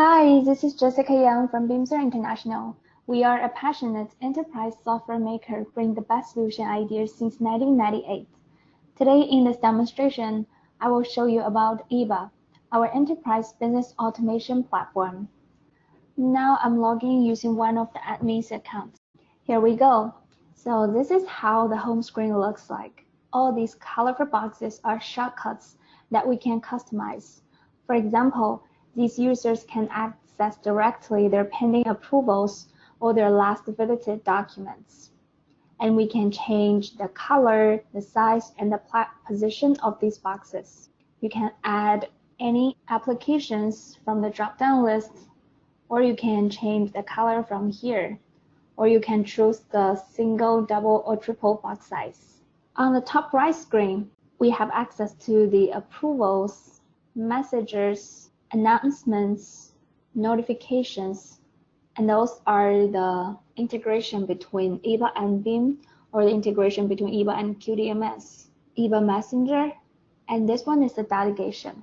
Hi, this is Jessica Young from Bimser International. We are a passionate enterprise software maker bringing the best solution ideas since 1998. Today in this demonstration, I will show you about eBA, our enterprise business automation platform. Now I'm logging using one of the admin's accounts. Here we go. So this is how the home screen looks like. All these colorful boxes are shortcuts that we can customize. For example, these users can access directly their pending approvals or their last visited documents. And we can change the color, the size, and the position of these boxes. You can add any applications from the drop-down list, or you can change the color from here, or you can choose the single, double, or triple box size. On the top right screen, we have access to the approvals, messages, announcements, notifications, and those are the integration between eBA and BIM, or the integration between eBA and QDMS, eBA Messenger, and this one is the delegation.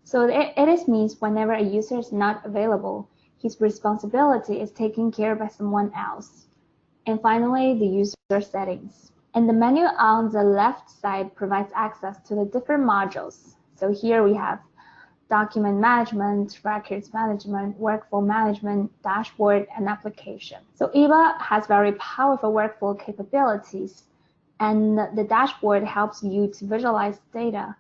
So it means whenever a user is not available, his responsibility is taken care of by someone else. And finally, the user settings. And the menu on the left side provides access to the different modules. So here we have document management, records management, workflow management, dashboard, and application. So eBA has very powerful workflow capabilities, and the dashboard helps you to visualize data,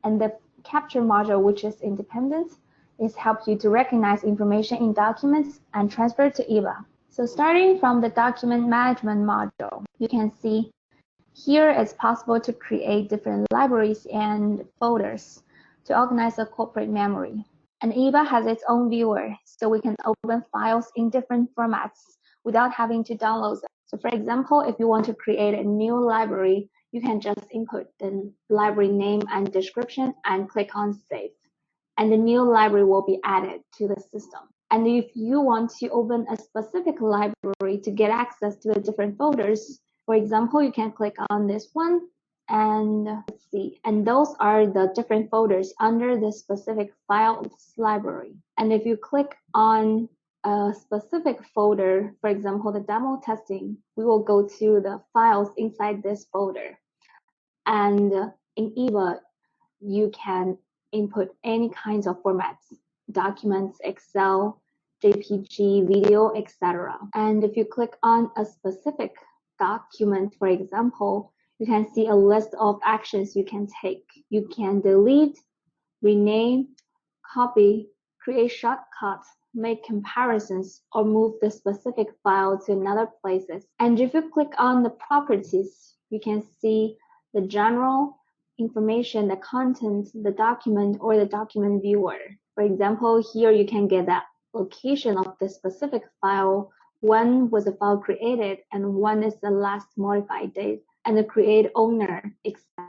and the capture module, which is independent, is help you to recognize information in documents and transfer to eBA. So starting from the document management module, you can see here it's possible to create different libraries and folders to organize a corporate memory. And eBA has its own viewer, so we can open files in different formats without having to download them. So for example, if you want to create a new library, you can just input the library name and description and click on Save. And the new library will be added to the system. And if you want to open a specific library to get access to the different folders, for example, you can click on this one and let's see. And those are the different folders under the specific files library. And if you click on a specific folder, for example, the demo testing, we will go to the files inside this folder. And in eBA, you can input any kinds of formats, documents, Excel, JPG, video, etc. And if you click on a specific document, for example, you can see a list of actions you can take. You can delete, rename, copy, create shortcuts, make comparisons, or move the specific file to another places. And if you click on the properties, you can see the general information, the content, the document, or the document viewer. For example, here you can get the location of the specific file, when was the file created, and when is the last modified date, and the create owner, etc.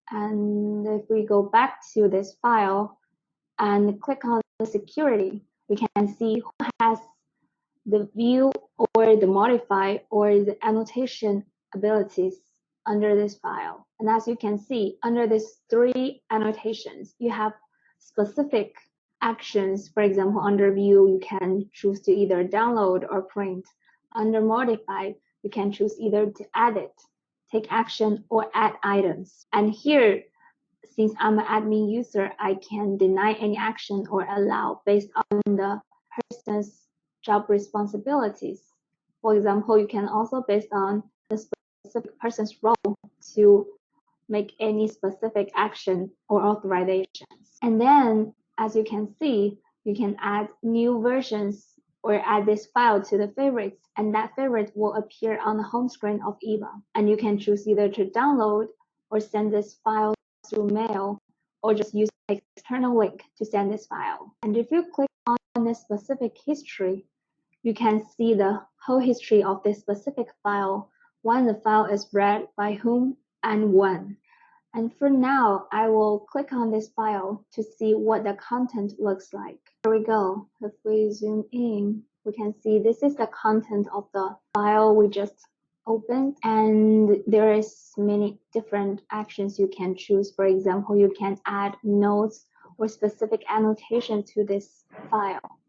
And if we go back to this file and click on the security, we can see who has the view or the modify or the annotation abilities under this file. And as you can see, under these three annotations, you have specific actions. For example, under view, you can choose to either download or print. Under modify, you can choose either to edit, take action, or add items. And here, since I'm an admin user, I can deny any action or allow based on the person's job responsibilities. For example, you can also based on the specific person's role to make any specific action or authorizations. And then, as you can see, you can add new versions or add this file to the favorites, and that favorite will appear on the home screen of eBA. And you can choose either to download or send this file through mail, or just use an external link to send this file. And if you click on this specific history, you can see the whole history of this specific file, when the file is read, by whom, and when. And for now, I will click on this file to see what the content looks like. Here we go. If we zoom in, we can see this is the content of the file we just opened, and there is many different actions you can choose. For example, you can add notes or specific annotation to this file.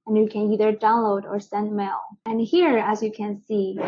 and you can either download or send mail. And here, as you can see,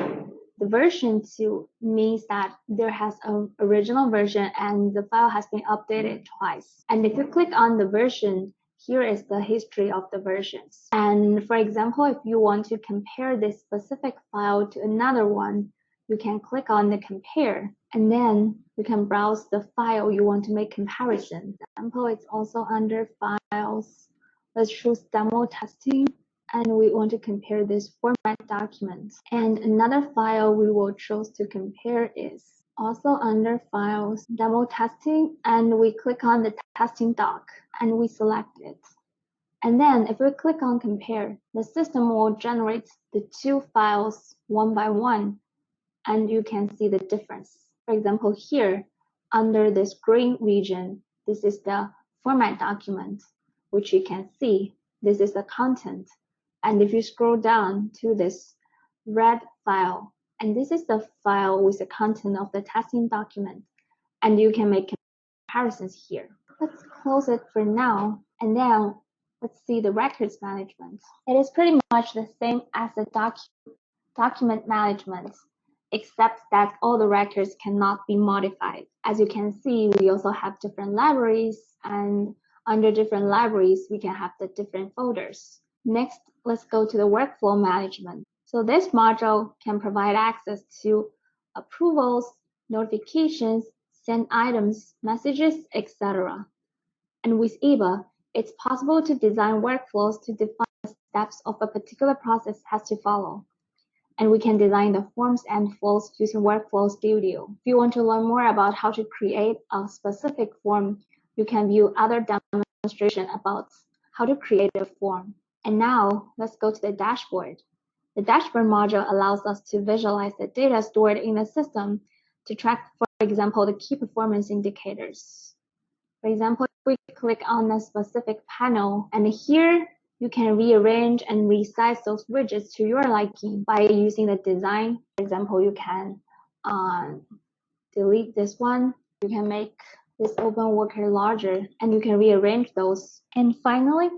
the version 2 means that there has an original version and the file has been updated twice. And if you click on the version, here is the history of the versions. And for example, if you want to compare this specific file to another one, you can click on the compare, and then you can browse the file you want to make comparison. For example, it's also under files. Let's choose demo testing, and we want to compare this format document. And another file we will choose to compare is also under files, demo testing, and we click on the testing doc and we select it. And then if we click on compare, the system will generate the two files one by one, and you can see the difference. For example, here under this green region, this is the format document, which you can see this is the content. And if you scroll down to this red file, and this is the file with the content of the testing document, and you can make comparisons here. Let's close it for now, and then let's see the records management. It is pretty much the same as the document management, except that all the records cannot be modified. As you can see, we also have different libraries, and under different libraries, we can have the different folders. Next, let's go to the workflow management. So this module can provide access to approvals, notifications, send items, messages, etc. And with eBA, it's possible to design workflows to define the steps of a particular process has to follow. And we can design the forms and flows using Workflow Studio. If you want to learn more about how to create a specific form, you can view other demonstrations about how to create a form. And now let's go to the dashboard. The dashboard module allows us to visualize the data stored in the system to track, for example, the key performance indicators. For example, if we click on a specific panel, and here you can rearrange and resize those widgets to your liking by using the design. For example, you can delete this one. You can make this open worker larger, and you can rearrange those. And finally,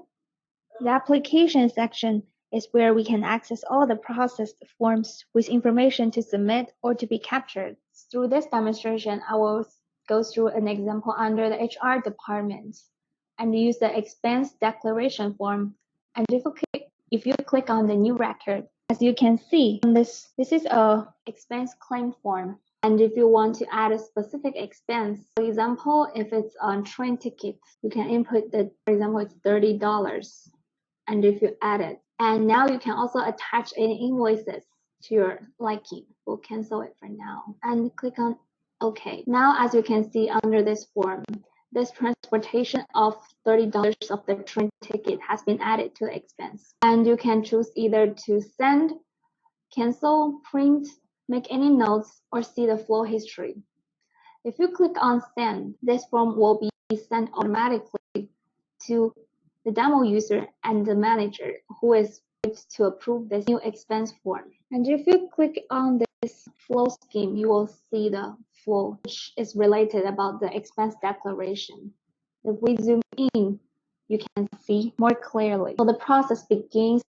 the application section is where we can access all the processed forms with information to submit or to be captured. Through this demonstration, I will go through an example under the HR department and use the expense declaration form. And if you click on the new record, as you can see, this is a expense claim form. And if you want to add a specific expense, for example, if it's on train ticket, you can input for example, it's $30. And if you add it, and now you can also attach any invoices to your liking. We'll cancel it for now and click on OK. Now, as you can see under this form, this transportation of $30 of the train ticket has been added to the expense. And you can choose either to send, cancel, print, make any notes, or see the flow history. If you click on send, this form will be sent automatically to the demo user and the manager who is to approve this new expense form. And if you click on this flow scheme, you will see the flow, which is related about the expense declaration. If we zoom in, you can see more clearly. So the process begins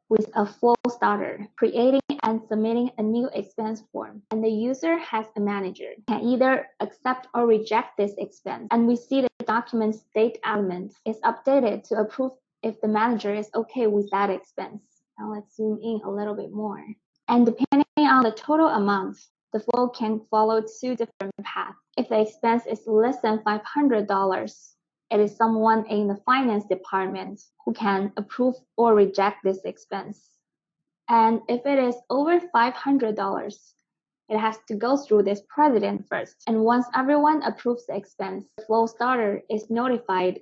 with a flow starter, creating and submitting a new expense form. And the user has a manager, can either accept or reject this expense. And we see the document state element is updated to approve if the manager is okay with that expense. Now let's zoom in a little bit more. And depending on the total amount, the flow can follow two different paths. If the expense is less than $500, it is someone in the finance department who can approve or reject this expense. And if it is over $500, it has to go through this president first. And once everyone approves the expense, the flow starter is notified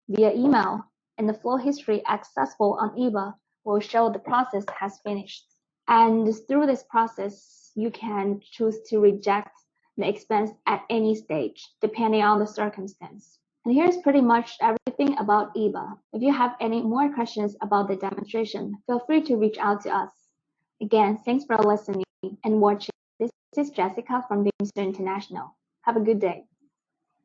via email, and the flow history accessible on eBA will show the process has finished. And through this process, you can choose to reject the expense at any stage, depending on the circumstance. And here's pretty much everything about eBA. If you have any more questions about the demonstration, feel free to reach out to us. Again, thanks for listening and watching. This is Jessica from Bimser International. Have a good day.